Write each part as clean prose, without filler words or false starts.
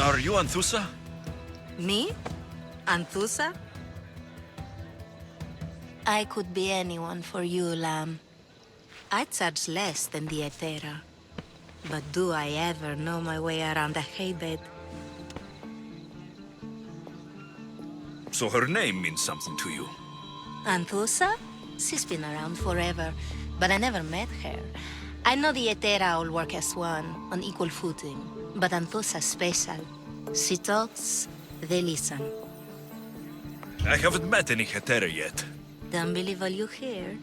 Are you Anthusa? Me? Anthusa? I could be anyone for you, Lamb. I charge less than the Hetera. But do I ever know my way around a haybed? So her name means something to you. Anthusa? She's been around forever, but I never met her. I know the Hetera all work as one, on equal footing. But Anthusa's special. She talks, they listen. I haven't met any Hetera yet. Don't believe all you hear.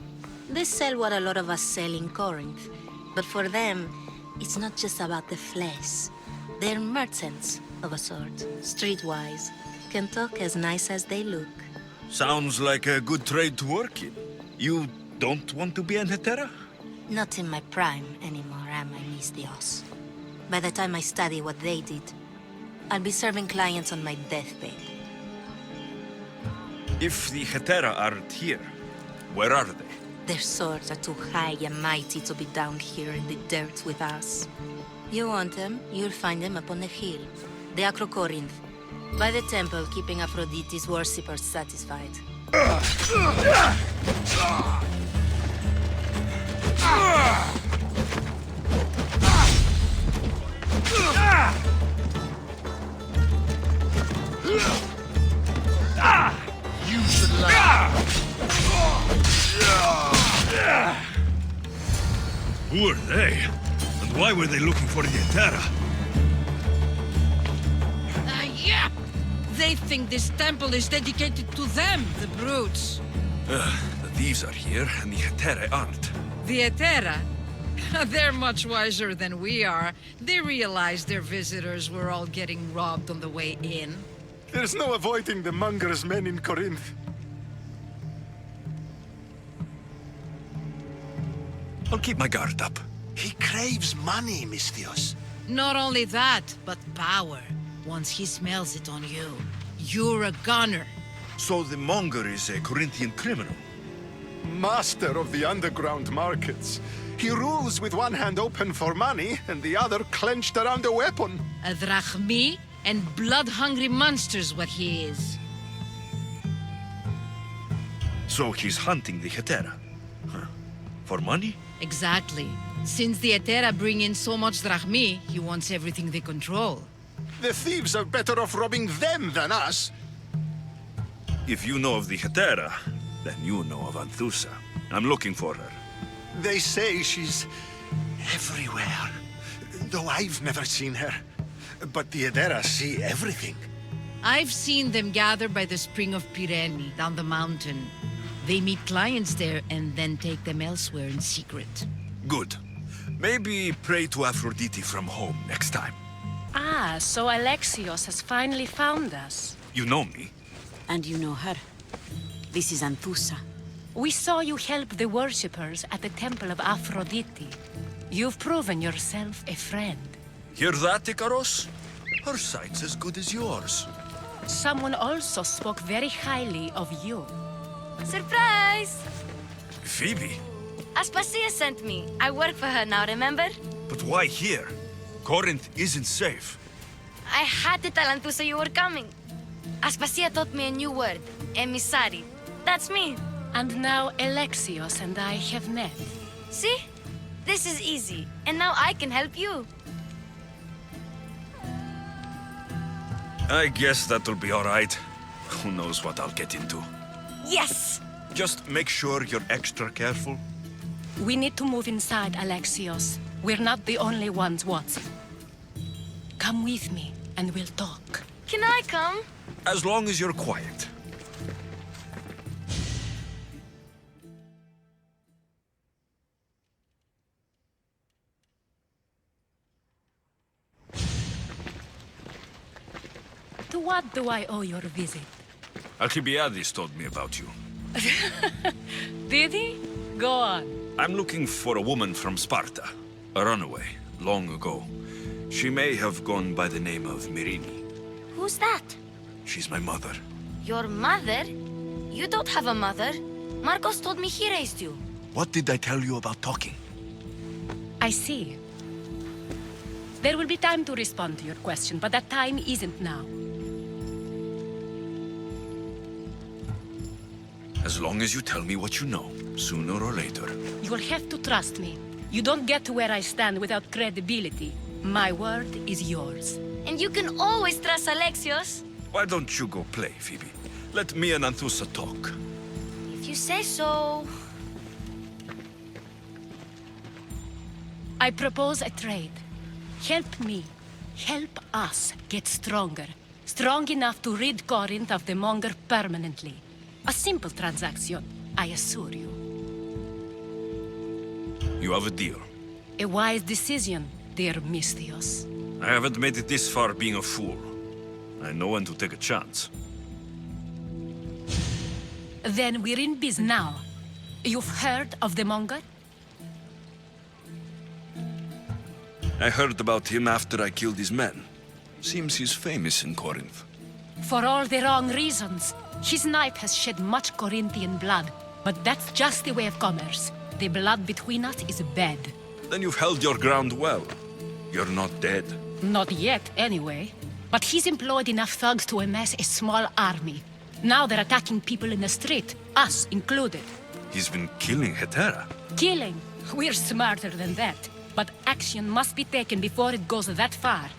They sell what a lot of us sell in Corinth. But for them, it's not just about the flesh. They're merchants, of a sort, streetwise. Can talk as nice as they look. Sounds like a good trade to work in. You don't want to be an Hetera? Not in my prime anymore, am I, Miss Dios? By the time I study what they did, I'll be serving clients on my deathbed. If the Hetera aren't here, where are they? Their swords are too high and mighty to be down here in the dirt with us. You want them, you'll find them up on the hill. The Acro Corinth. By the temple, keeping Aphrodite's worshippers satisfied. You should laugh. Who are they? And why were they looking for the Hetera? Yeah! They think this temple is dedicated to them, the brutes. The thieves are here, and the Hetera aren't. The Hetera? They're much wiser than we are. They realized their visitors were all getting robbed on the way in. There's no avoiding the monger's men in Corinth. I'll keep my guard up. He craves money, Misthios. Not only that, but power. Once he smells it on you, you're a gunner. So the monger is a Corinthian criminal. Master of the underground markets. He rules with one hand open for money and the other clenched around a weapon. A drachmi and blood-hungry monster's what he is. So he's hunting the Hetera. Huh. For money? Exactly. Since the Hetera bring in so much drachmi, he wants everything they control. The thieves are better off robbing them than us. If you know of the Hetera, then you know of Anthusa. I'm looking for her. They say she's everywhere, though I've never seen her. But the Edera see everything. I've seen them gather by the spring of Pirene, down the mountain. They meet clients there and then take them elsewhere in secret. Good. Maybe pray to Aphrodite from home next time. Ah, so Alexios has finally found us. You know me. And you know her. This is Anthusa. We saw you help the worshippers at the temple of Aphrodite. You've proven yourself a friend. Hear that, Ikaros? Her sight's as good as yours. Someone also spoke very highly of you. Surprise! Phoebe? Aspasia sent me. I work for her now, remember? But why here? Corinth isn't safe. I had to tell Anthusa you were coming. Aspasia taught me a new word, emissary. That's me. And now Alexios and I have met. See? This is easy. And now I can help you. I guess that'll be all right. Who knows what I'll get into. Yes! Just make sure you're extra careful. We need to move inside, Alexios. We're not the only ones watching. Come with me, and we'll talk. Can I come? As long as you're quiet. To what do I owe your visit? Alcibiades told me about you. Did he? Go on. I'm looking for a woman from Sparta. A runaway, long ago. She may have gone by the name of Myrine. Who's that? She's my mother. Your mother? You don't have a mother. Marcos told me he raised you. What did I tell you about talking? I see. There will be time to respond to your question, but that time isn't now. As long as you tell me what you know, sooner or later. You will have to trust me. You don't get to where I stand without credibility. My word is yours. And you can always trust Alexios. Why don't you go play, Phoebe? Let me and Anthusa talk. If you say so. I propose a trade. Help me. Help us get stronger. Strong enough to rid Corinth of the Monger permanently. A simple transaction, I assure you. You have a deal. A wise decision, dear Misthios. I haven't made it this far being a fool. I know when to take a chance. Then we're in biz now. You've heard of the Monger? I heard about him after I killed his men. Seems he's famous in Corinth. For all the wrong reasons. His knife has shed much Corinthian blood, but that's just the way of commerce. The blood between us is bad. Then you've held your ground well. You're not dead. Not yet, anyway. But he's employed enough thugs to amass a small army. Now they're attacking people in the street, us included. He's been killing Hetera. Killing? We're smarter than that. But action must be taken before it goes that far.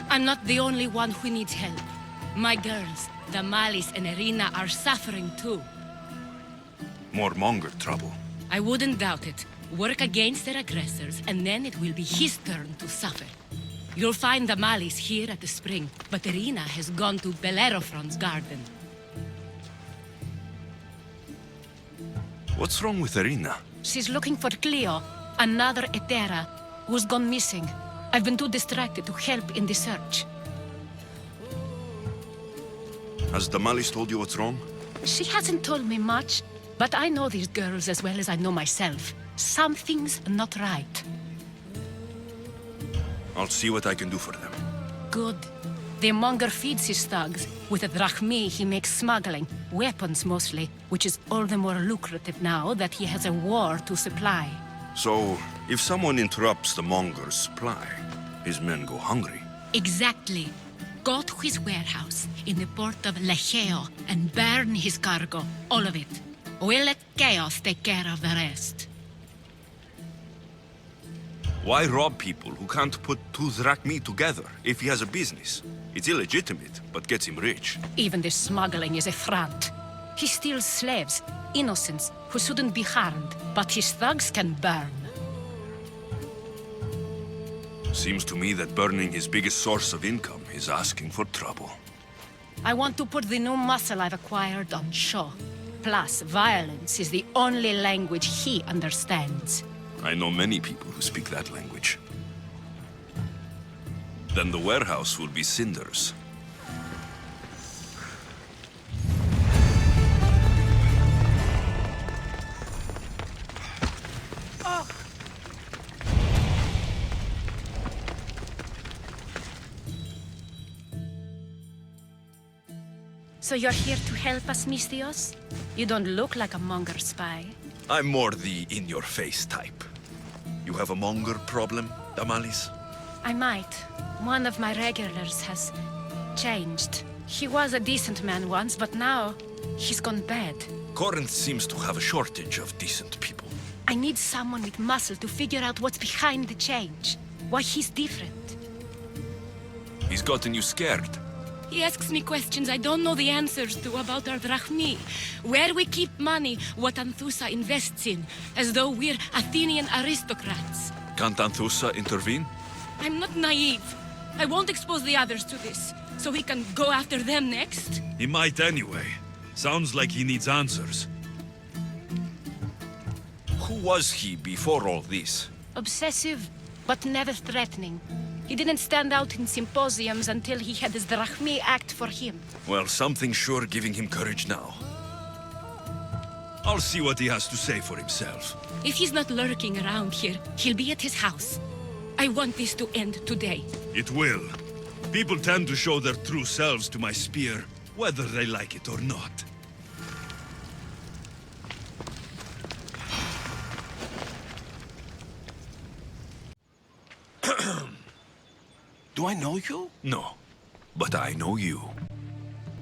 I'm not the only one who needs help. My girls, Damalis and Irina, are suffering too. More Monger trouble. I wouldn't doubt it. Work against their aggressors, and then it will be his turn to suffer. You'll find Damalis here at the spring, but Irina has gone to Bellerophon's garden. What's wrong with Irina? She's looking for Cleo, another Hetera, who's gone missing. I've been too distracted to help in the search. Has Damalis told you what's wrong? She hasn't told me much, but I know these girls as well as I know myself. Something's not right. I'll see what I can do for them. Good. The Monger feeds his thugs. With a drachmi, he makes smuggling. Weapons, mostly, which is all the more lucrative now that he has a war to supply. So, if someone interrupts the Monger's supply, his men go hungry. Exactly. Go to his warehouse in the port of Lecheo and burn his cargo, all of it. We'll let chaos take care of the rest. Why rob people who can't put two drachmi together if he has a business? It's illegitimate, but gets him rich. Even the smuggling is a front. He steals slaves, innocents, who shouldn't be harmed, but his thugs can burn. Seems to me that burning his biggest source of income is asking for trouble. I want to put the new muscle I've acquired on show. Plus, violence is the only language he understands. I know many people who speak that language. Then the warehouse will be cinders. So you're here to help us, Misthios? You don't look like a Monger spy. I'm more the in-your-face type. You have a Monger problem, Damalis? I might. One of my regulars has changed. He was a decent man once, but now he's gone bad. Corinth seems to have a shortage of decent people. I need someone with muscle to figure out what's behind the change. Why he's different. He's gotten you scared. He asks me questions I don't know the answers to about our drachmi. Where we keep money, what Anthusa invests in. As though we're Athenian aristocrats. Can't Anthusa intervene? I'm not naive. I won't expose the others to this. So he can go after them next? He might anyway. Sounds like he needs answers. Who was he before all this? Obsessive, but never threatening. He didn't stand out in symposiums until he had his drachmi act for him. Well, something's sure giving him courage now. I'll see what he has to say for himself. If he's not lurking around here, he'll be at his house. I want this to end today. It will. People tend to show their true selves to my spear, whether they like it or not. Do I know you? No, but I know you.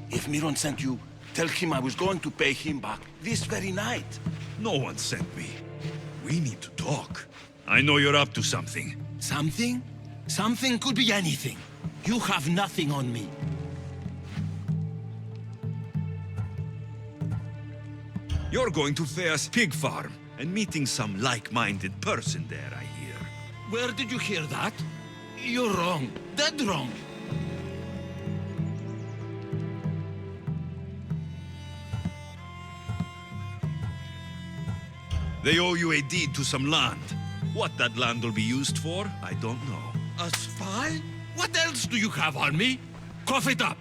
If Miron sent you, tell him I was going to pay him back this very night. No one sent me. We need to talk. I know you're up to something. Something? Something could be anything. You have nothing on me. You're going to Thea's pig farm and meeting some like-minded person there, I hear. Where did you hear that? You're wrong. Dead wrong. They owe you a deed to some land. What that land will be used for, I don't know. A spy? What else do you have on me? Cough it up.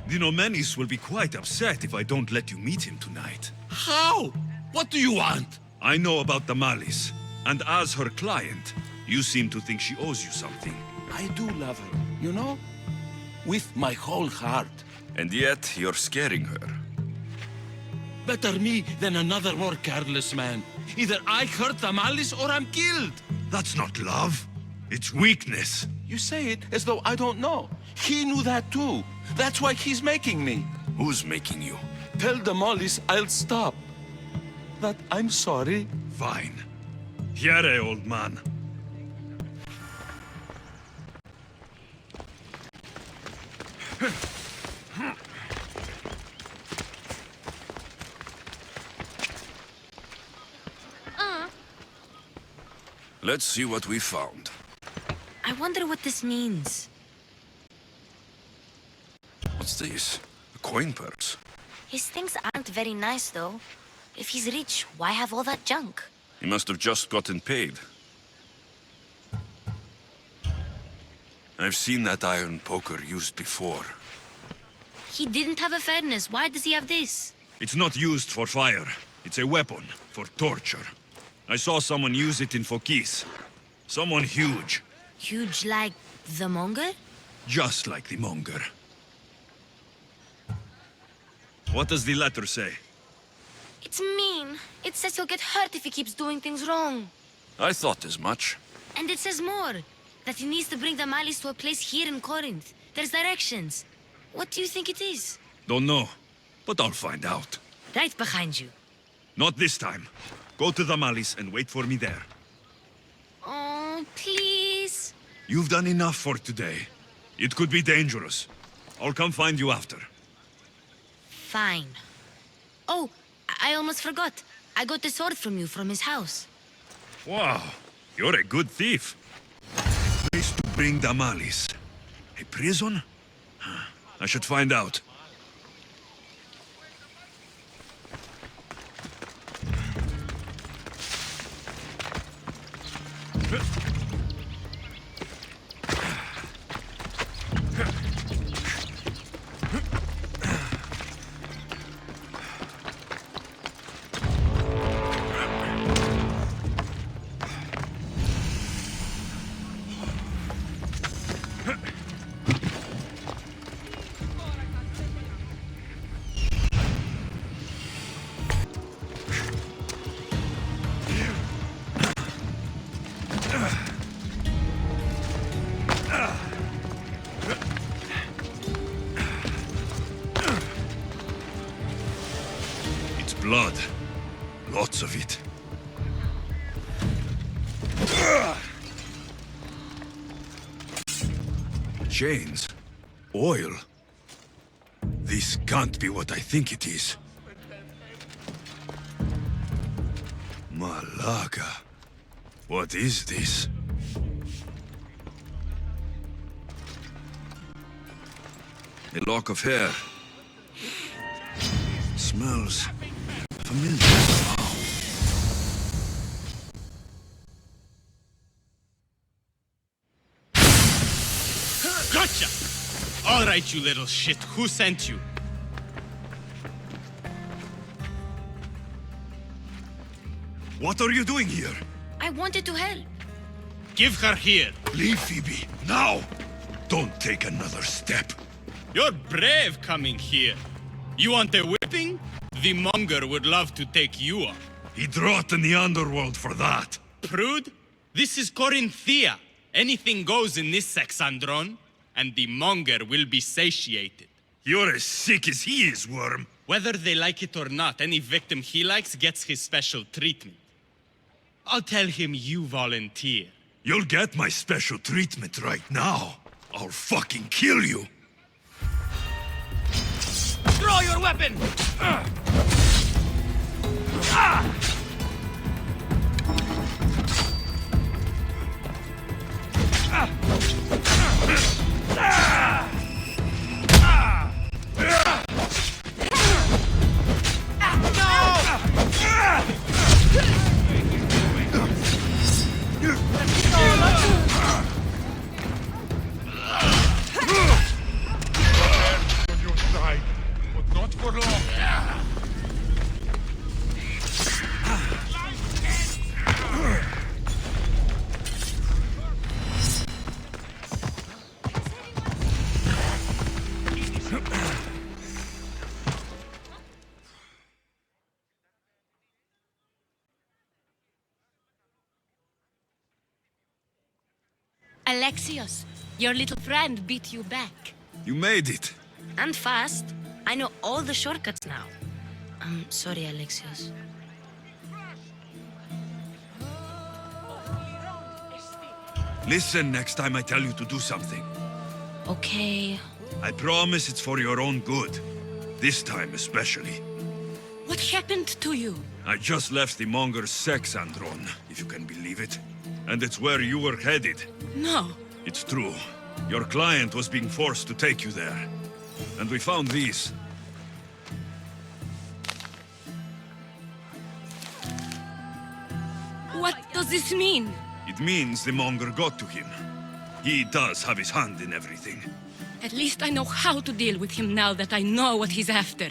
The Nomenis will be quite upset if I don't let you meet him tonight. How? What do you want? I know about the Malice, and as her client, you seem to think she owes you something. I do love her, you know? With my whole heart. And yet, you're scaring her. Better me than another more careless man. Either I hurt the Malice or I'm killed. That's not love. It's weakness. You say it as though I don't know. He knew that too. That's why he's making me. Who's making you? Tell the Malice I'll stop. That I'm sorry. Fine. Here, old man. Let's see what we found. I wonder what this means. What's this? A coin purse? His things aren't very nice, though. If he's rich, why have all that junk? He must have just gotten paid. I've seen that iron poker used before. He didn't have a furnace. Why does he have this? It's not used for fire. It's a weapon for torture. I saw someone use it in Fokis. Someone huge. Huge like the monger? Just like the monger. What does the letter say? It's mean. It says he'll get hurt if he keeps doing things wrong. I thought as much. And it says more. That he needs to bring the Malice to a place here in Corinth. There's directions. What do you think it is? Don't know, but I'll find out. Right behind you. Not this time. Go to the Malice and wait for me there. Oh, please. You've done enough for today. It could be dangerous. I'll come find you after. Fine. Oh, I almost forgot. I got the sword from you from his house. Wow, you're a good thief. Place to bring the Malice. A prison? I should find out. Blood. Lots of it. Chains. Oil. This can't be what I think it is. Malaga. What is this? A lock of hair. Smells familiar. Gotcha! All right, you little shit. Who sent you? What are you doing here? I wanted to help. Give her here. Leave Phoebe, now! Don't take another step. You're brave coming here. You want a whipping? The monger would love to take you on. He'd rot in the underworld for that. Prude? This is Corinthia. Anything goes in this Sexandron, and the monger will be satiated. You're as sick as he is, Worm. Whether they like it or not, any victim he likes gets his special treatment. I'll tell him you volunteer. You'll get my special treatment right now. I'll fucking kill you. Draw your weapon! On your side, but not for long. Alexios, your little friend beat you back. You made it. And fast. I know all the shortcuts now. I'm sorry, Alexios. Listen next time I tell you to do something. Okay. I promise it's for your own good. This time especially. What happened to you? I just left the monger's Sexandron, if you can believe it. And it's where you were headed. No. It's true. Your client was being forced to take you there. And we found these. What does this mean? It means the monger got to him. He does have his hand in everything. At least I know how to deal with him now that I know what he's after.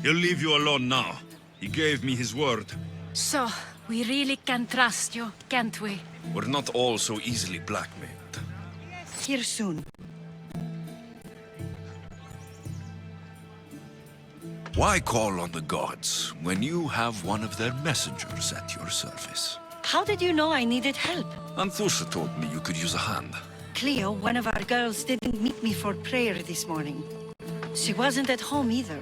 He'll leave you alone now. He gave me his word. So, we really can trust you, can't we? We're not all so easily blackmailed. Here soon. Why call on the gods when you have one of their messengers at your service? How did you know I needed help? Anthusa told me you could use a hand. Cleo, one of our girls, didn't meet me for prayer this morning. She wasn't at home either.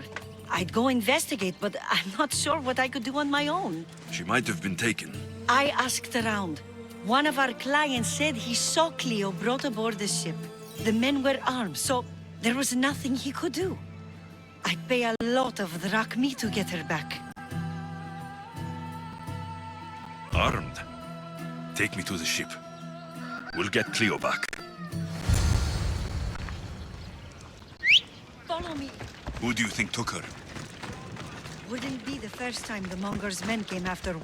I'd go investigate, but I'm not sure what I could do on my own. She might have been taken. I asked around. One of our clients said he saw Cleo brought aboard the ship. The men were armed, so there was nothing he could do. I'd pay a lot of drachmi to get her back. Armed? Take me to the ship. We'll get Cleo back. Follow me. Who do you think took her? Wouldn't be the first time the Monger's men came after...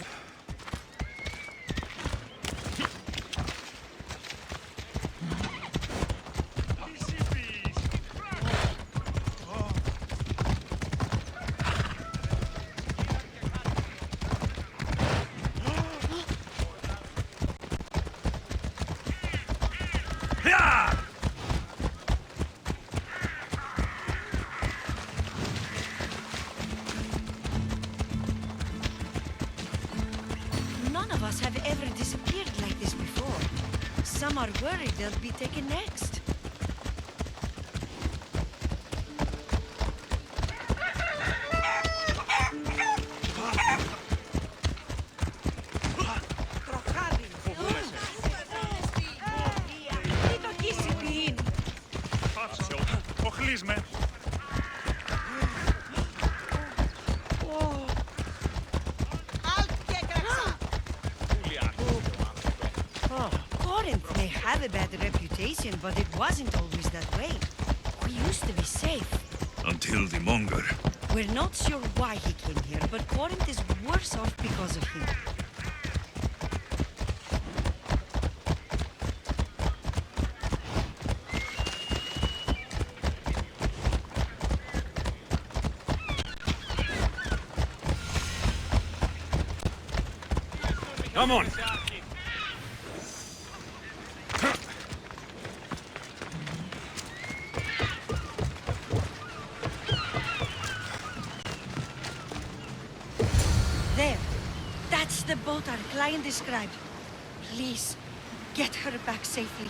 None of us have ever disappeared like this before. Some are worried they'll be taken next. Corinth may have a bad reputation, but it wasn't always that way. We used to be safe. Until the monger. We're not sure why he came here, but Corinth is worse off because of him. Come on! There. That's the boat our client described. Please, get her back safely.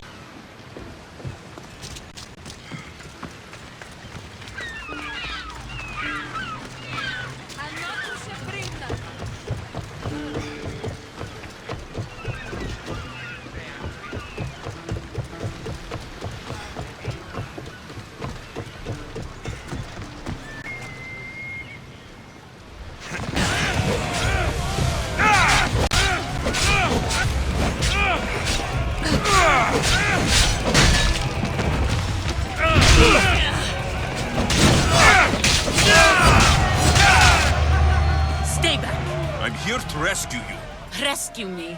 Stay back. I'm here to rescue you. Rescue me.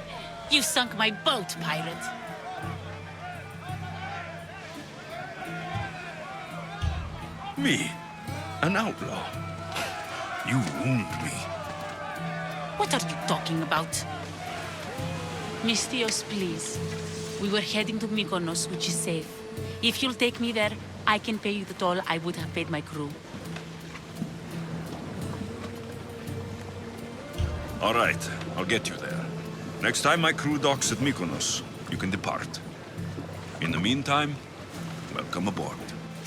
You sunk my boat, pirate. Me, an outlaw. You wound me. What are you talking about? Mystios, please. We were heading to Mykonos, which is safe. If you'll take me there, I can pay you the toll I would have paid my crew. All right, I'll get you there. Next time my crew docks at Mykonos, you can depart. In the meantime, welcome aboard.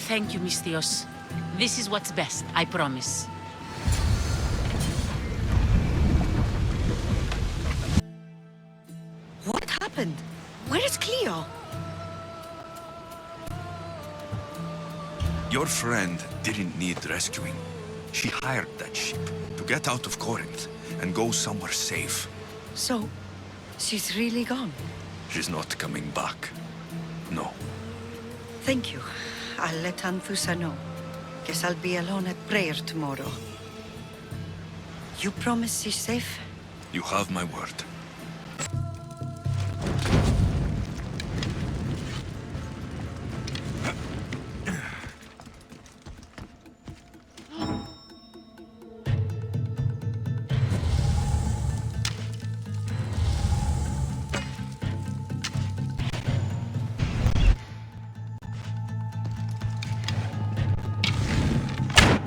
Thank you, Mystios. This is what's best, I promise. What happened? Where is Cleo? Your friend didn't need rescuing. She hired that ship to get out of Corinth and go somewhere safe. So, she's really gone? She's not coming back. No. Thank you. I'll let Anthusa know. Guess I'll be alone at prayer tomorrow. You promise she's safe? You have my word.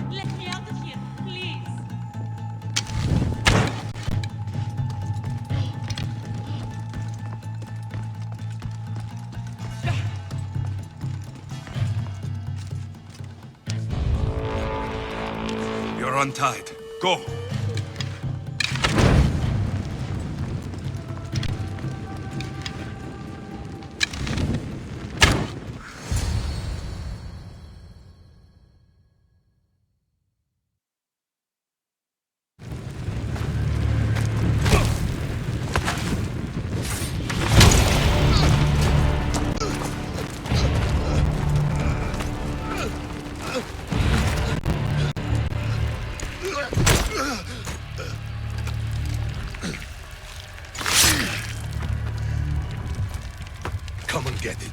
Let me out of here, please. You're untied. Go. Come and get it.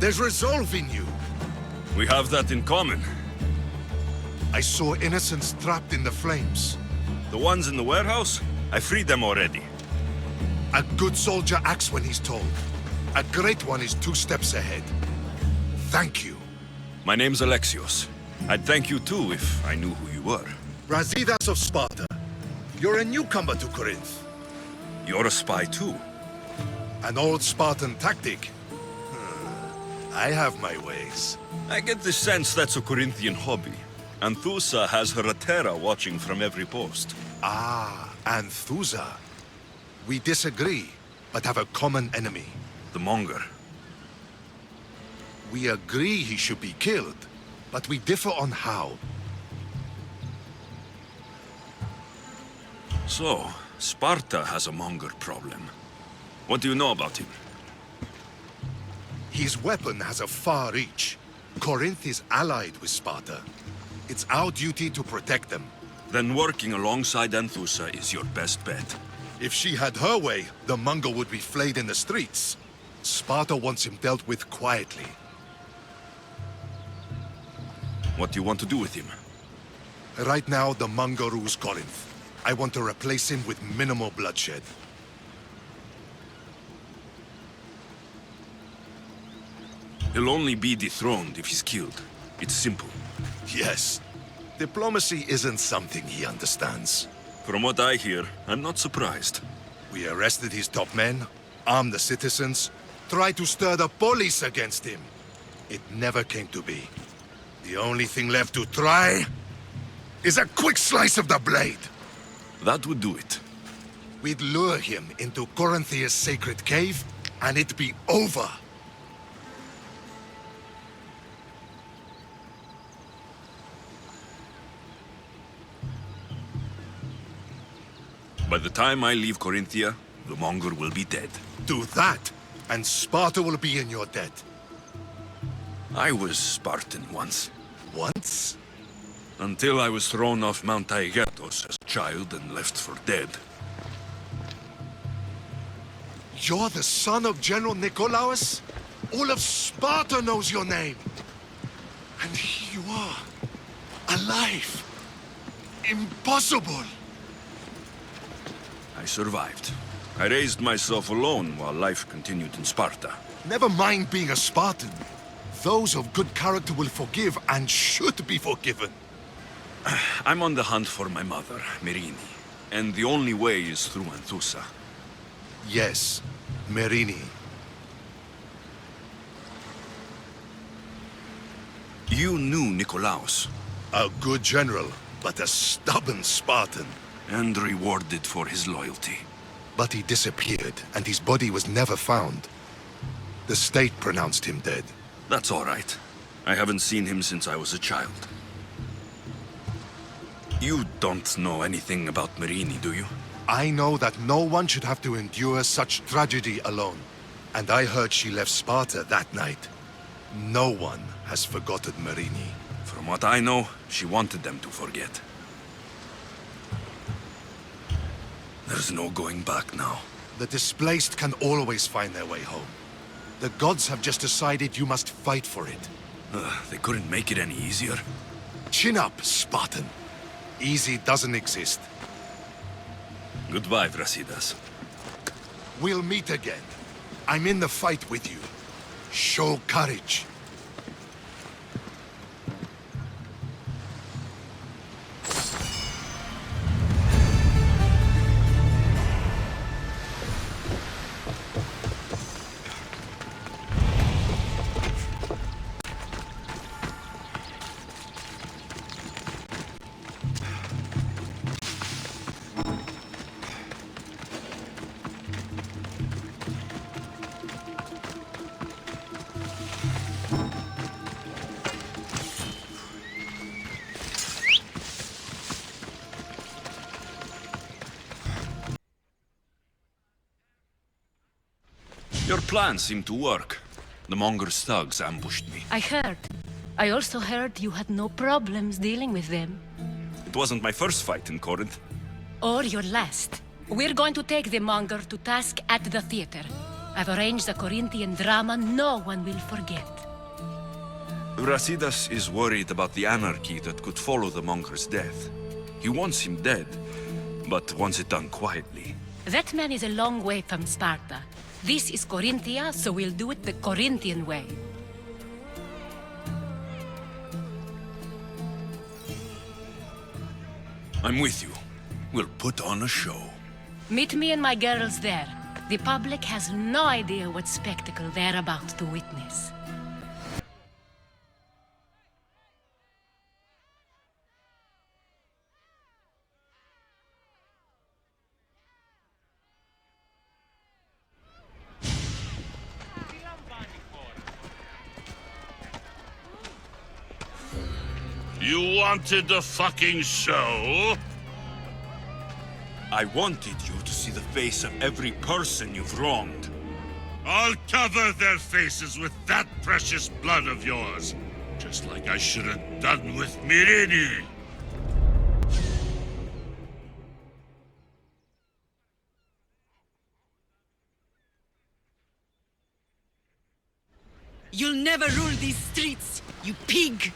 There's resolve in you. We have that in common. I saw innocents trapped in the flames. The ones in the warehouse? I freed them already. A good soldier acts when he's told. A great one is 2 steps ahead. Thank you. My name's Alexios. I'd thank you too if I knew who you were. Brasidas of Sparta. You're a newcomer to Corinth. You're a spy too. An old Spartan tactic. I have my ways. I get the sense that's a Corinthian hobby. Anthusa has her Atera watching from every post. Ah, Anthusa. We disagree, but have a common enemy. The Monger. We agree he should be killed, but we differ on how. So, Sparta has a Monger problem. What do you know about him? His weapon has a far reach. Corinth is allied with Sparta. It's our duty to protect them. Then working alongside Anthusa is your best bet. If she had her way, the Mongol would be flayed in the streets. Sparta wants him dealt with quietly. What do you want to do with him? Right now, the Mongol rules Corinth. I want to replace him with minimal bloodshed. He'll only be dethroned if he's killed. It's simple. Yes. Diplomacy isn't something he understands. From what I hear, I'm not surprised. We arrested his top men, armed the citizens, tried to stir the police against him. It never came to be. The only thing left to try is a quick slice of the blade. That would do it. We'd lure him into Corinthia's sacred cave, and it'd be over. By the time I leave Corinthia, the Monger will be dead. Do that, and Sparta will be in your debt. I was Spartan once. Once? Until I was thrown off Mount Taygetos as a child and left for dead. You're the son of General Nikolaos? All of Sparta knows your name. And here you are, alive. Impossible. I survived. I raised myself alone while life continued in Sparta. Never mind being a Spartan. Those of good character will forgive and should be forgiven. I'm on the hunt for my mother, Merini. And the only way is through Anthusa. Yes, Merini. You knew Nikolaos. A good general, but a stubborn Spartan. And rewarded for his loyalty. But he disappeared, and his body was never found. The state pronounced him dead. That's all right. I haven't seen him since I was a child. You don't know anything about Merini, do you? I know that no one should have to endure such tragedy alone. And I heard she left Sparta that night. No one has forgotten Merini. From what I know, she wanted them to forget. There's no going back now. The displaced can always find their way home. The gods have just decided you must fight for it. They couldn't make it any easier. Chin up, Spartan. Easy doesn't exist. Goodbye, Brasidas. We'll meet again. I'm in the fight with you. Show courage. Your plan seemed to work. The Monger's thugs ambushed me. I heard. I also heard you had no problems dealing with them. It wasn't my first fight in Corinth. Or your last. We're going to take the Monger to task at the theater. I've arranged a Corinthian drama no one will forget. Brasidas is worried about the anarchy that could follow the monker's death. He wants him dead, but wants it done quietly. That man is a long way from Sparta. This is Corinthia, so we'll do it the Corinthian way. I'm with you. We'll put on a show. Meet me and my girls there. The public has no idea what spectacle they're about to witness. You wanted the fucking show? I wanted you to see the face of every person you've wronged. I'll cover their faces with that precious blood of yours. Just like I should have done with Mirini. You'll never rule these streets, you pig!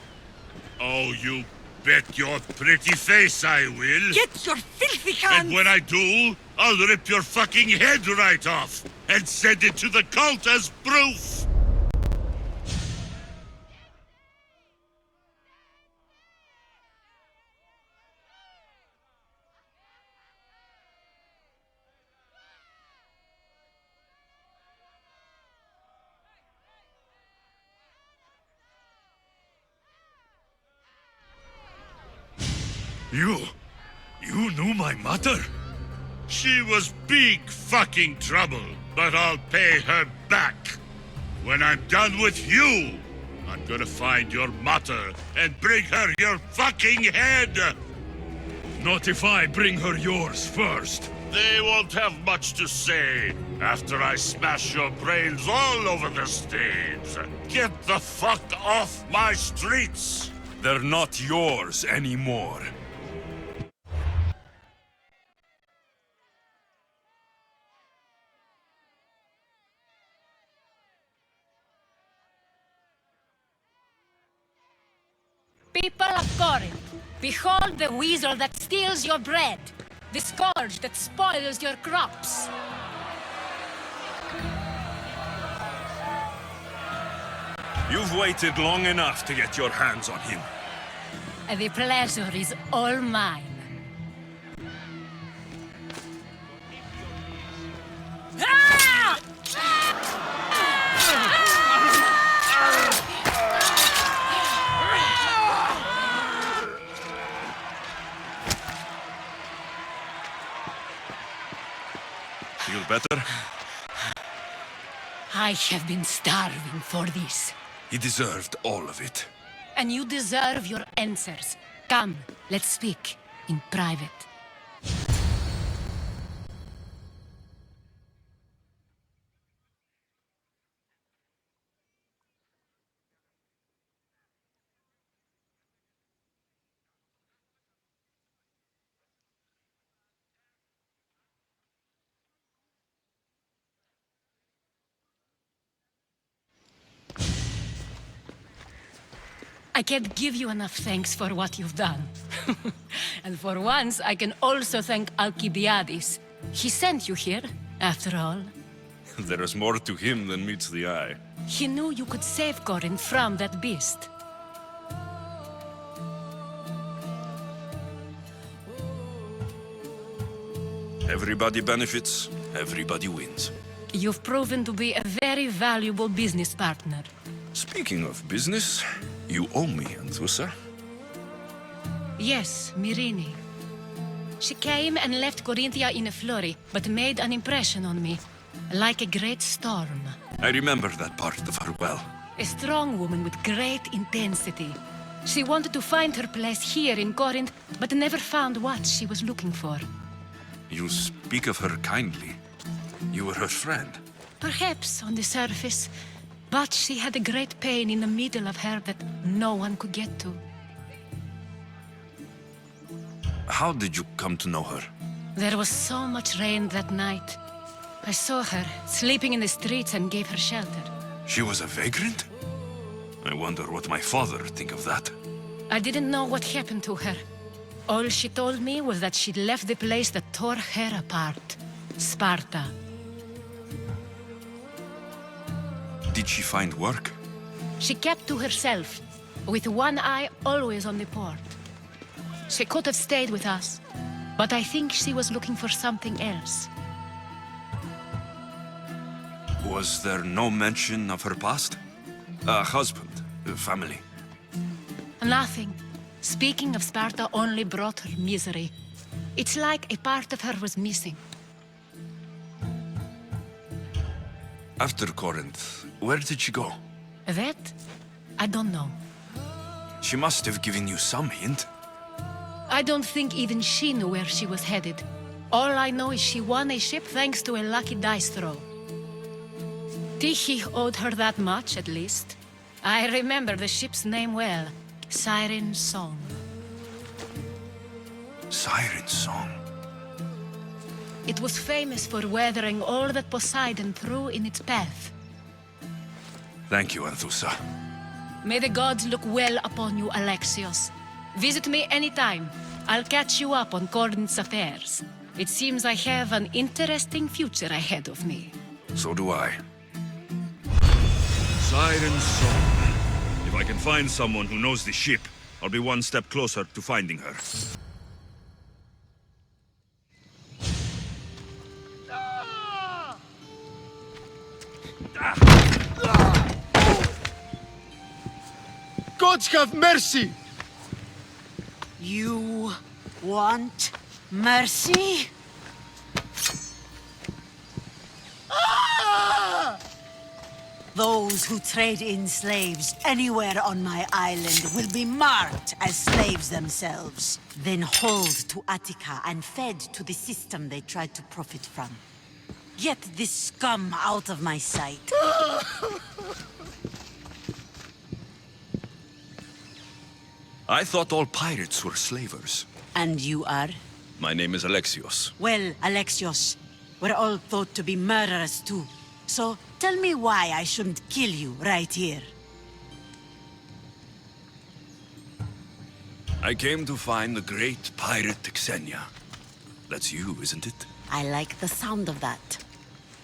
Oh, you bet your pretty face I will. Get your filthy hands! And when I do, I'll rip your fucking head right off and send it to the cult as proof! You knew my mother? She was big fucking trouble, but I'll pay her back. When I'm done with you, I'm gonna find your mother and bring her your fucking head! Not if I bring her yours first. They won't have much to say after I smash your brains all over the stage. Get the fuck off my streets! They're not yours anymore. People of Corinth, behold the weasel that steals your bread, the scourge that spoils your crops. You've waited long enough to get your hands on him. The pleasure is all mine. Ah! Feel better? I have been starving for this. He deserved all of it. And you deserve your answers. Come, let's speak in private. I can't give you enough thanks for what you've done. And for once, I can also thank Alcibiades. He sent you here, after all. There is more to him than meets the eye. He knew you could save Corinth from that beast. Everybody benefits, everybody wins. You've proven to be a very valuable business partner. Speaking of business, you owe me, ODYSSEY. Yes, Mirini. She came and left Corinthia in a flurry, but made an impression on me, like a great storm. I remember that part of her well. A strong woman with great intensity. She wanted to find her place here in Corinth, but never found what she was looking for. You speak of her kindly. You were her friend. Perhaps on the surface, but she had a great pain in the middle of her that no one could get to. How did you come to know her? There was so much rain that night. I saw her sleeping in the streets and gave her shelter. She was a vagrant? I wonder what my father think of that. I didn't know what happened to her. All she told me was that she left the place that tore her apart. Sparta. Did she find work? She kept to herself, with one eye always on the port. She could have stayed with us, but I think she was looking for something else. Was there no mention of her past? A husband, a family? Nothing. Speaking of Sparta only brought her misery. It's like a part of her was missing. After Corinth, where did she go? That? I don't know. She must have given you some hint. I don't think even she knew where she was headed. All I know is she won a ship thanks to a lucky dice throw. Tyche owed her that much, at least. I remember the ship's name well. Siren Song. Siren Song? It was famous for weathering all that Poseidon threw in its path. Thank you, Anthusa. May the gods look well upon you, Alexios. Visit me anytime. I'll catch you up on Corinth's affairs. It seems I have an interesting future ahead of me. So do I. Siren Song. If I can find someone who knows the ship, I'll be one step closer to finding her. Gods have mercy! You want mercy? Those who trade in slaves anywhere on my island will be marked as slaves themselves, then hauled to Attica and fed to the system they tried to profit from. Get this scum out of my sight. I thought all pirates were slavers. And you are? My name is Alexios. Well, Alexios, we're all thought to be murderers too. So tell me why I shouldn't kill you right here. I came to find the great pirate Xenia. That's you, isn't it? I like the sound of that.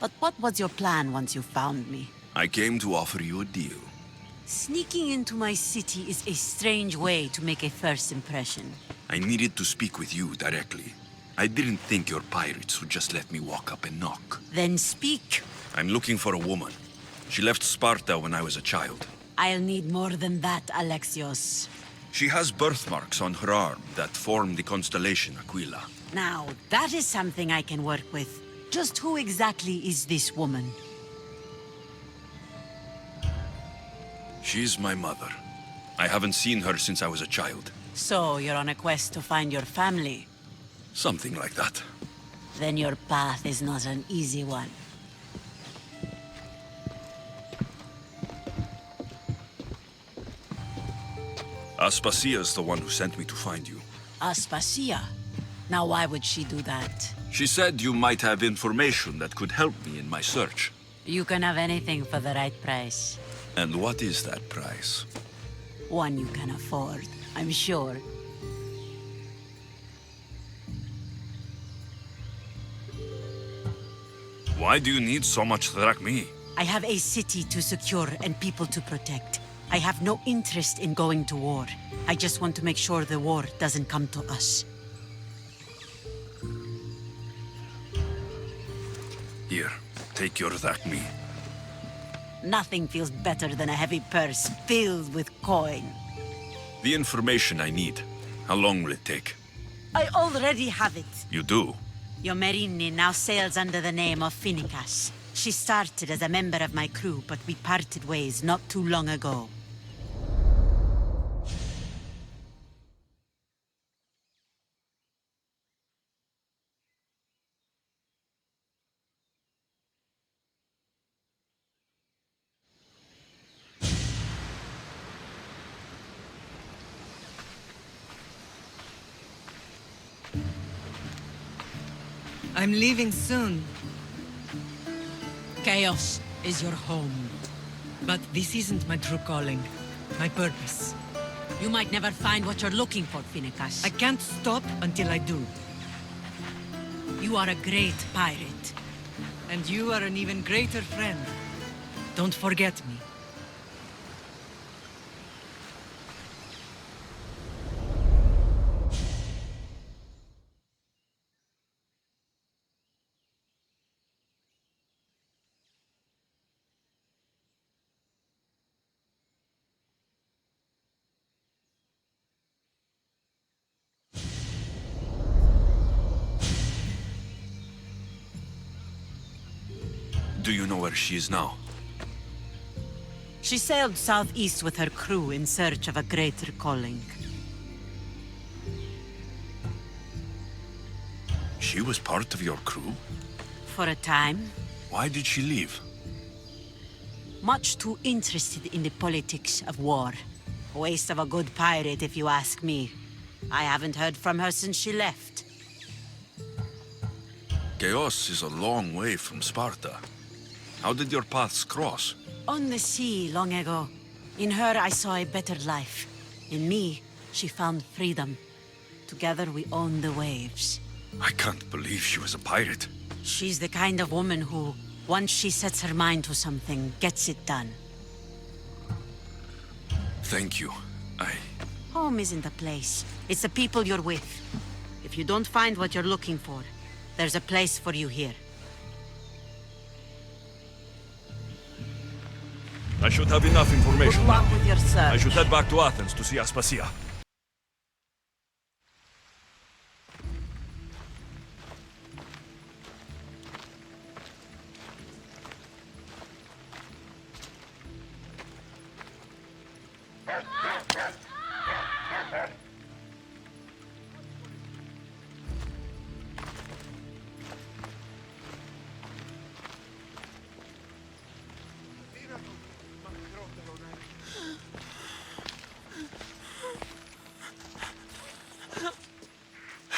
But what was your plan once you found me? I came to offer you a deal. Sneaking into my city is a strange way to make a first impression. I needed to speak with you directly. I didn't think your pirates would just let me walk up and knock. Then speak. I'm looking for a woman. She left Sparta when I was a child. I'll need more than that, Alexios. She has birthmarks on her arm that form the constellation Aquila. Now, that is something I can work with. Just who exactly is this woman? She's my mother. I haven't seen her since I was a child. So, you're on a quest to find your family? Something like that. Then your path is not an easy one. Aspasia's the one who sent me to find you. Aspasia? Now why would she do that? She said you might have information that could help me in my search. You can have anything for the right price. And what is that price? One you can afford, I'm sure. Why do you need so much drachmi? I have a city to secure and people to protect. I have no interest in going to war. I just want to make sure the war doesn't come to us. Here, take your drachmi. Nothing feels better than a heavy purse filled with coin. The information I need. How long will it take? I already have it. You do? Yomerini now sails under the name of Phoenicas. She started as a member of my crew, but we parted ways not too long ago. I'm leaving soon. Chaos is your home. But this isn't my true calling. My purpose. You might never find what you're looking for, Finicus. I can't stop until I do. You are a great pirate. And you are an even greater friend. Don't forget me. Do you know where she is now? She sailed southeast with her crew in search of a greater calling. She was part of your crew? For a time. Why did she leave? Much too interested in the politics of war. A waste of a good pirate, if you ask me. I haven't heard from her since she left. Chaos is a long way from Sparta. How did your paths cross? On the sea, long ago. In her, I saw a better life. In me, she found freedom. Together, we own the waves. I can't believe she was a pirate. She's the kind of woman who, once she sets her mind to something, gets it done. Thank you. Home isn't a place. It's the people you're with. If you don't find what you're looking for, there's a place for you here. I should have enough information Good luck now. with your search. I should head back to Athens to see Aspasia.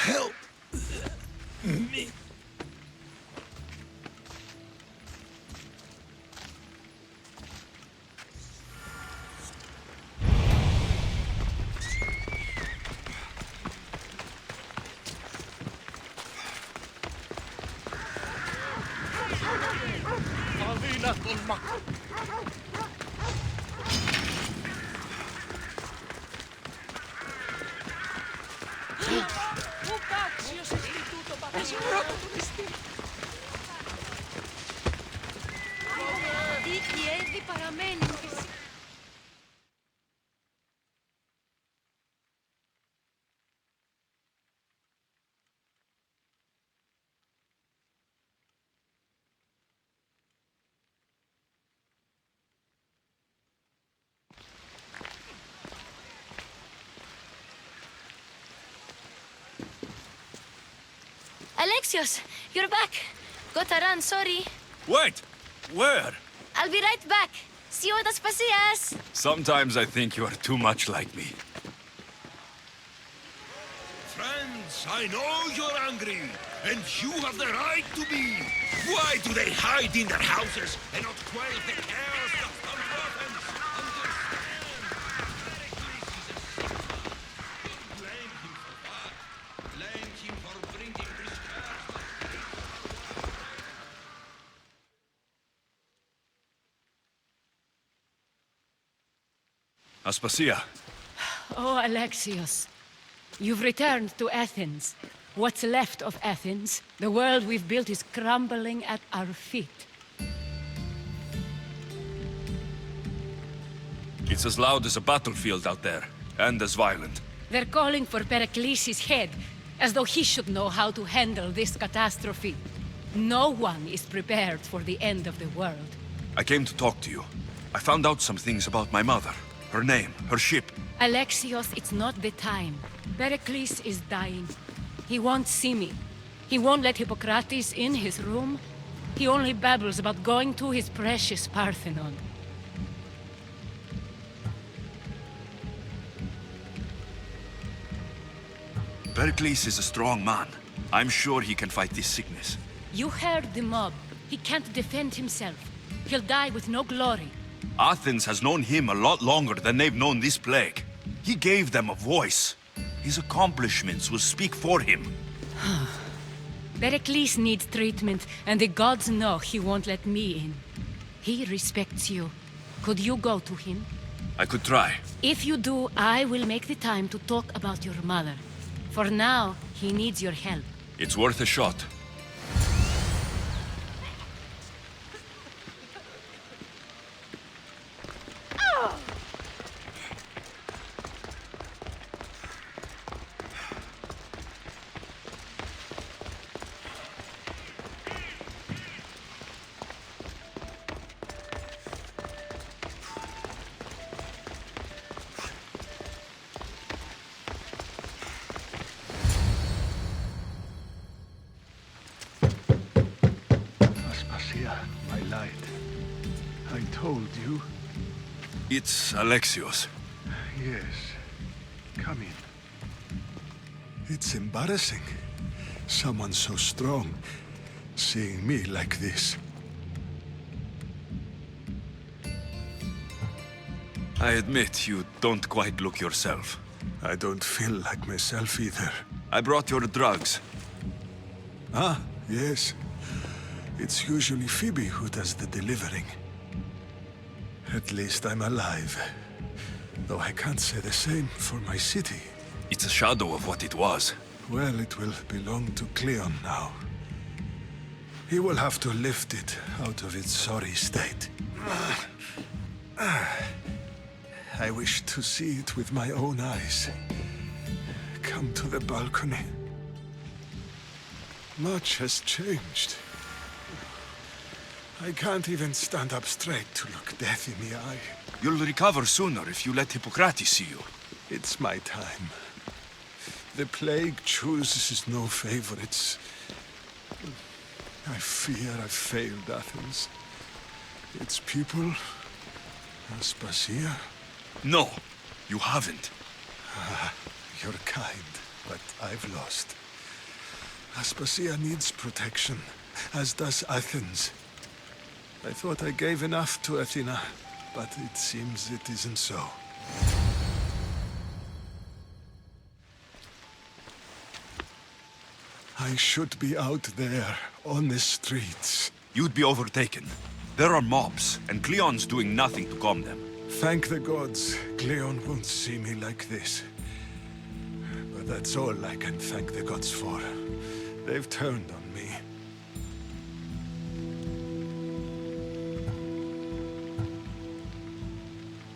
Help me. Alexios, you're back. Gotta run, sorry. Wait! Where? I'll be right back. See you at Aspasias. Sometimes I think you are too much like me. Friends, I know you're angry, and you have the right to be. Why do they hide in their houses and not quell the chaos that comes to Athens? Understand? Blame him for that. Blame him for bringing this chaos. Aspasia. Oh, Alexios. You've returned to Athens. What's left of Athens, the world we've built, is crumbling at our feet. It's as loud as a battlefield out there, and as violent. They're calling for Pericles' head, as though he should know how to handle this catastrophe. No one is prepared for the end of the world. I came to talk to you. I found out some things about my mother. Her name, her ship. Alexios, it's not the time. Pericles is dying. He won't see me. He won't let Hippocrates in his room. He only babbles about going to his precious Parthenon. Pericles is a strong man. I'm sure he can fight this sickness. You heard the mob. He can't defend himself. He'll die with no glory. Athens has known him a lot longer than they've known this plague. He gave them a voice. His accomplishments will speak for him. Pericles needs treatment, and the gods know he won't let me in. He respects you. Could you go to him? I could try. If you do, I will make the time to talk about your mother. For now, he needs your help. It's worth a shot. My light. I told you. It's Alexios. Yes. Come in. It's embarrassing. Someone so strong seeing me like this. I admit you don't quite look yourself. I don't feel like myself either. I brought your drugs. Ah, yes. It's usually Phoebe who does the delivering. At least I'm alive. Though I can't say the same for my city. It's a shadow of what it was. Well, it will belong to Cleon now. He will have to lift it out of its sorry state. I wish to see it with my own eyes. Come to the balcony. Much has changed. I can't even stand up straight to look death in the eye. You'll recover sooner if you let Hippocrates see you. It's my time. The plague chooses no favorites. I fear I've failed Athens. Its people, Aspasia. No, you haven't. You're kind, but I've lost. Aspasia needs protection, as does Athens. I thought I gave enough to Athena, but it seems it isn't so. I should be out there, on the streets. You'd be overtaken. There are mobs, and Cleon's doing nothing to calm them. Thank the gods, Cleon won't see me like this. But that's all I can thank the gods for. They've turned on me.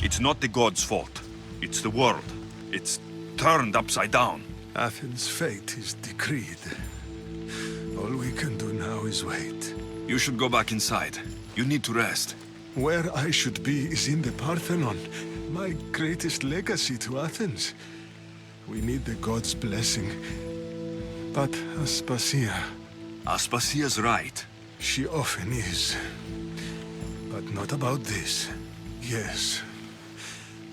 It's not the gods' fault. It's the world. It's turned upside down. Athens' fate is decreed. All we can do now is wait. You should go back inside. You need to rest. Where I should be is in the Parthenon, my greatest legacy to Athens. We need the gods' blessing. But Aspasia... Aspasia's right. She often is. But not about this. Yes.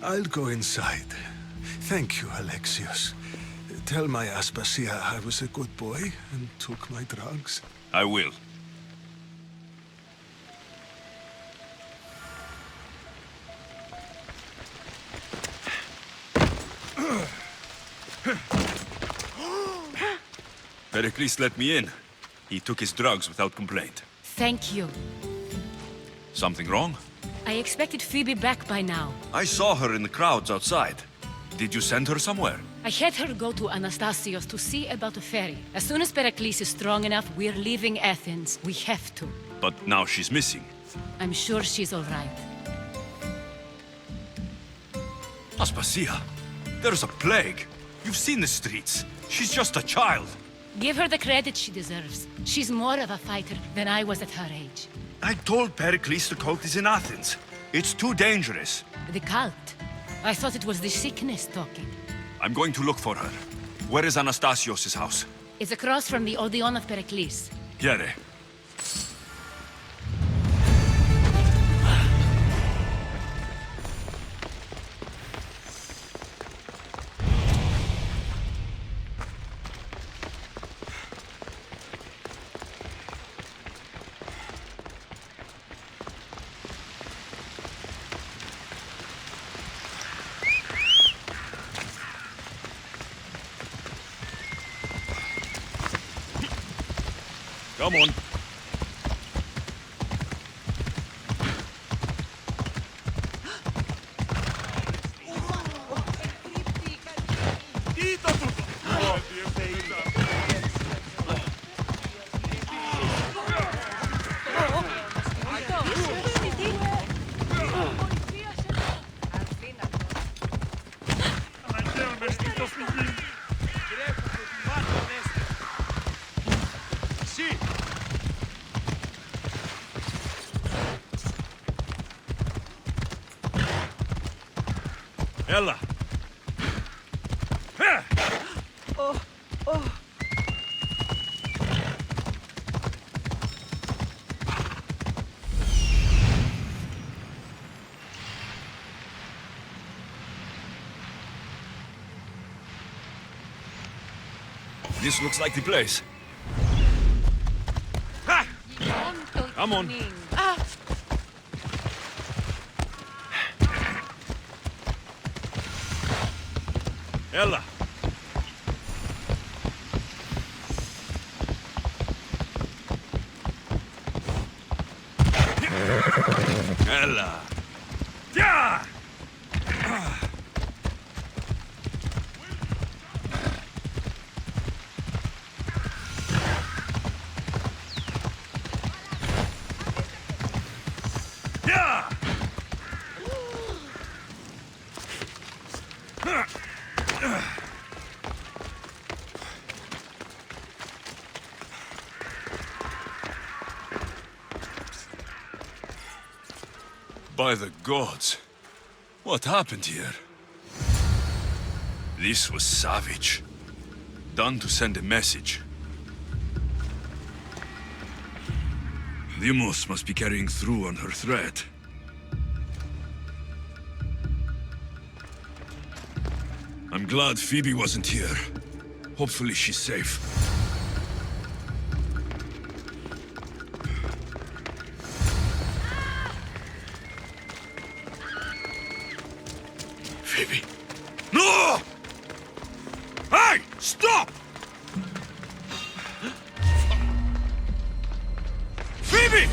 I'll go inside. Thank you, Alexios. Tell my Aspasia I was a good boy and took my drugs. I will. Pericles let me in. He took his drugs without complaint. Thank you. Something wrong? I expected Phoebe back by now. I saw her in the crowds outside. Did you send her somewhere? I had her go to Anastasios to see about a ferry. As soon as Pericles is strong enough, we're leaving Athens. We have to. But now she's missing. I'm sure she's all right. Aspasia, there's a plague. You've seen the streets. She's just a child. Give her the credit she deserves. She's more of a fighter than I was at her age. I told Pericles the cult is in Athens. It's too dangerous. The cult? I thought it was the sickness talking. I'm going to look for her. Where is Anastasios' house? It's across from the Odeon of Pericles. Here. Come on. Ella! This looks like the place. Ha! Come on. Ella! Ella! Yeah! By the gods, what happened here? This was savage. Done to send a message. Demos must be carrying through on her threat. I'm glad Phoebe wasn't here. Hopefully she's safe. Phoebe. No! Hey! Stop! Phoebe!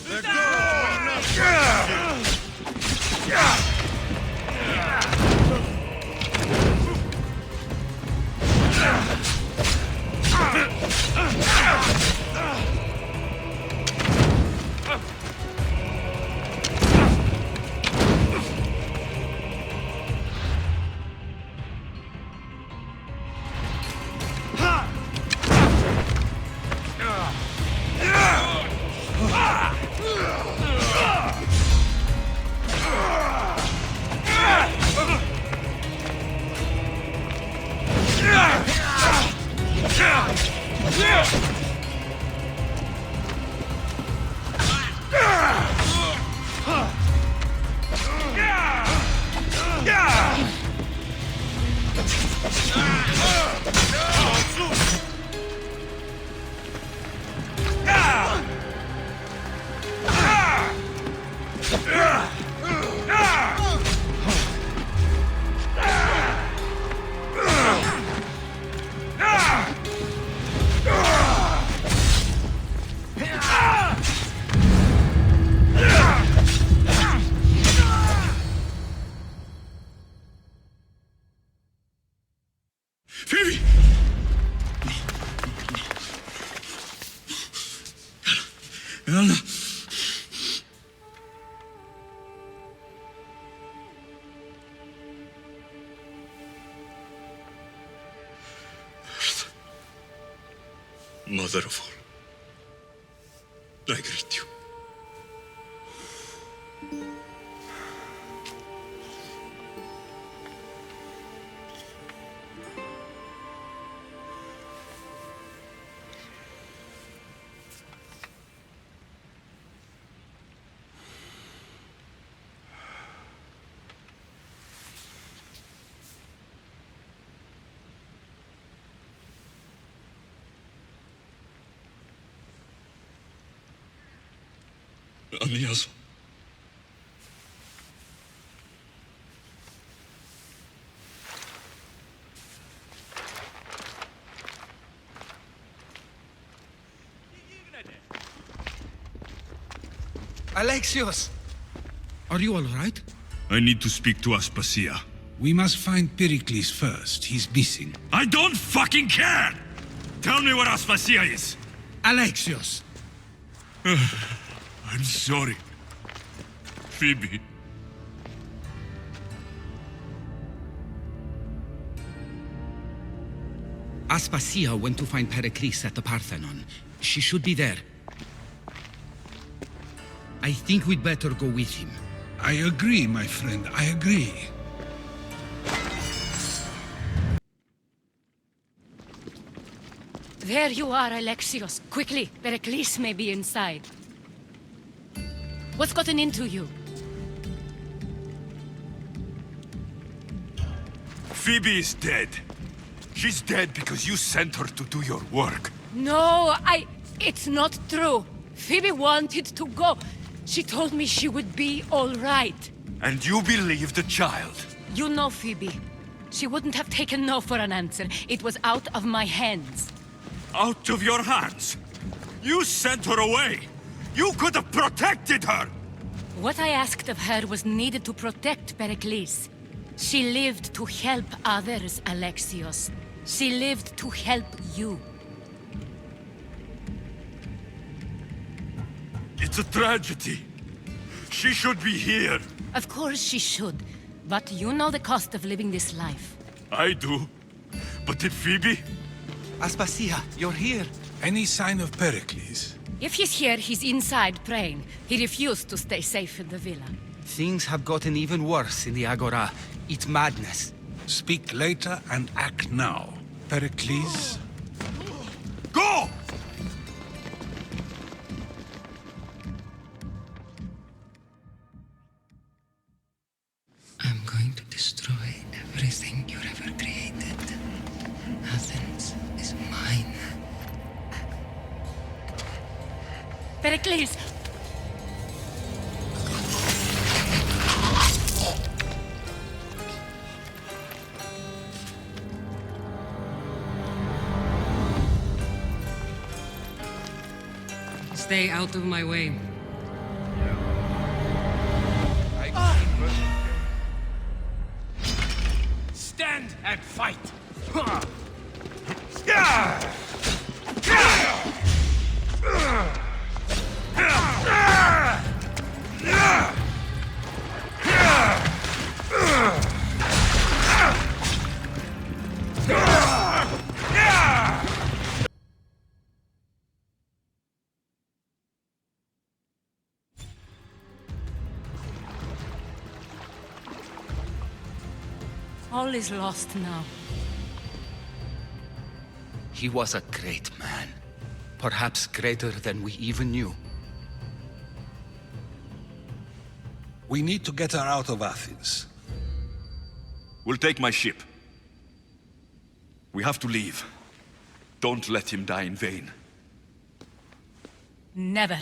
Let go! Phoebe! Ella! Mother of all, I greet you. Amiazo. Alexios! Are you all right? I need to speak to Aspasia. We must find Pericles first. He's missing. I don't fucking care! Tell me where Aspasia is! Alexios! I'm sorry. Phoebe. Aspasia went to find Pericles at the Parthenon. She should be there. I think we'd better go with him. I agree, my friend. I agree. There you are, Alexios. Quickly, Pericles may be inside. What's gotten into you? Phoebe is dead. She's dead because you sent her to do your work. No, it's not true. Phoebe wanted to go. She told me she would be all right. And you believe the child? You know Phoebe. She wouldn't have taken no for an answer. It was out of my hands. Out of your hands? You sent her away! You could have protected her! What I asked of her was needed to protect Pericles. She lived to help others, Alexios. She lived to help you. It's a tragedy. She should be here. Of course she should. But you know the cost of living this life. I do. But did Phoebe? Aspasia, you're here. Any sign of Pericles? If he's here, he's inside praying. He refused to stay safe in the villa. Things have gotten even worse in the Agora. It's madness. Speak later and act now. Pericles? Go! I'm going to destroy everything you've ever created. Athens is mine. Pericles! Stay out of my way. Stand and fight! All is lost now. He was a great man. Perhaps greater than we even knew. We need to get her out of Athens. We'll take my ship. We have to leave. Don't let him die in vain. Never.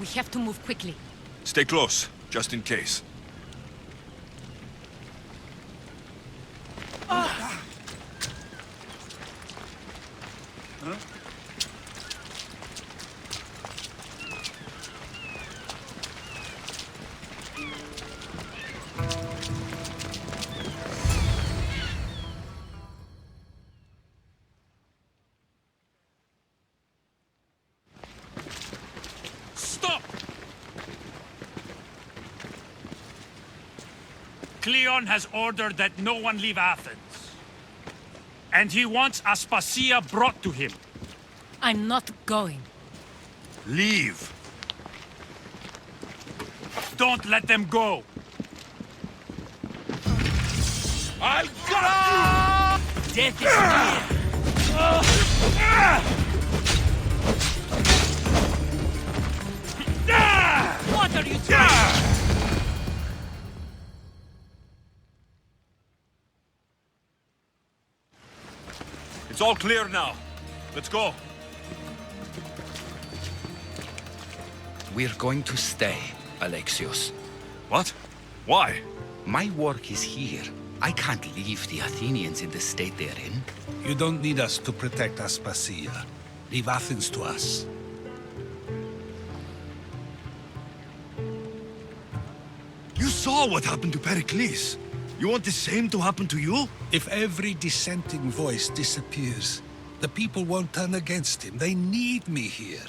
We have to move quickly. Stay close, just in case. Cleon has ordered that no one leave Athens. And he wants Aspasia brought to him. I'm not going. Leave. Don't let them go. I'll got you! Death is near. What are you doing? It's all clear now. Let's go. We're going to stay, Alexios. What? Why? My work is here. I can't leave the Athenians in the state they're in. You don't need us to protect Aspasia. Leave Athens to us. You saw what happened to Pericles. You want the same to happen to you? If every dissenting voice disappears, the people won't turn against him. They need me here.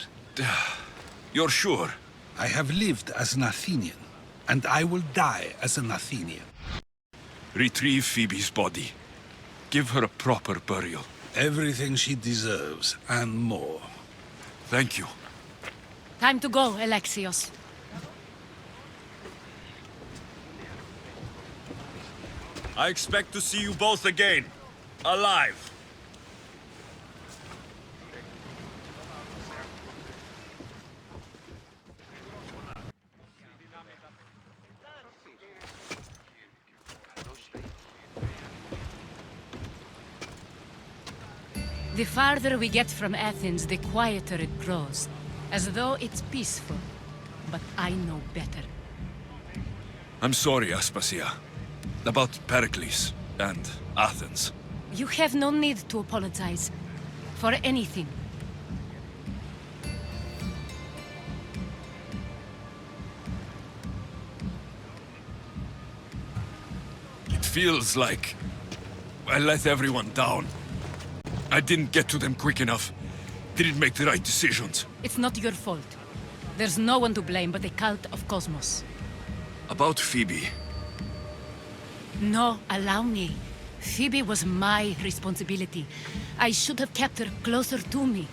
You're sure? I have lived as an Athenian, and I will die as an Athenian. Retrieve Phoebe's body. Give her a proper burial. Everything she deserves, and more. Thank you. Time to go, Alexios. I expect to see you both again. Alive. The farther we get from Athens, the quieter it grows. As though it's peaceful. But I know better. I'm sorry, Aspasia. About Pericles and Athens. You have no need to apologize. For anything. It feels like I let everyone down. I didn't get to them quick enough. Didn't make the right decisions. It's not your fault. There's no one to blame but the cult of Cosmos. About Phoebe. No, allow me. Phoebe was my responsibility. I should have kept her closer to me.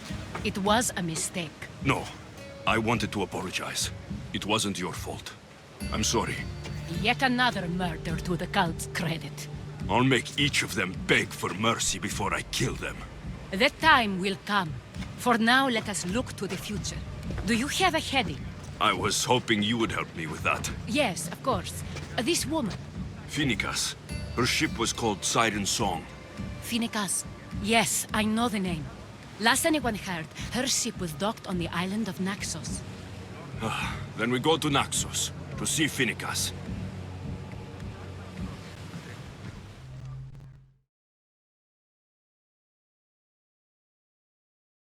It was a mistake. No. I wanted to apologize. It wasn't your fault. I'm sorry. Yet another murder to the cult's credit. I'll make each of them beg for mercy before I kill them. That time will come. For now, let us look to the future. Do you have a heading? I was hoping you would help me with that. Yes, of course. This woman. Phoenicas. Her ship was called Siren Song. Phoenicas. Yes, I know the name. Last anyone heard, her ship was docked on the island of Naxos. Then we go to Naxos to see Phoenicas.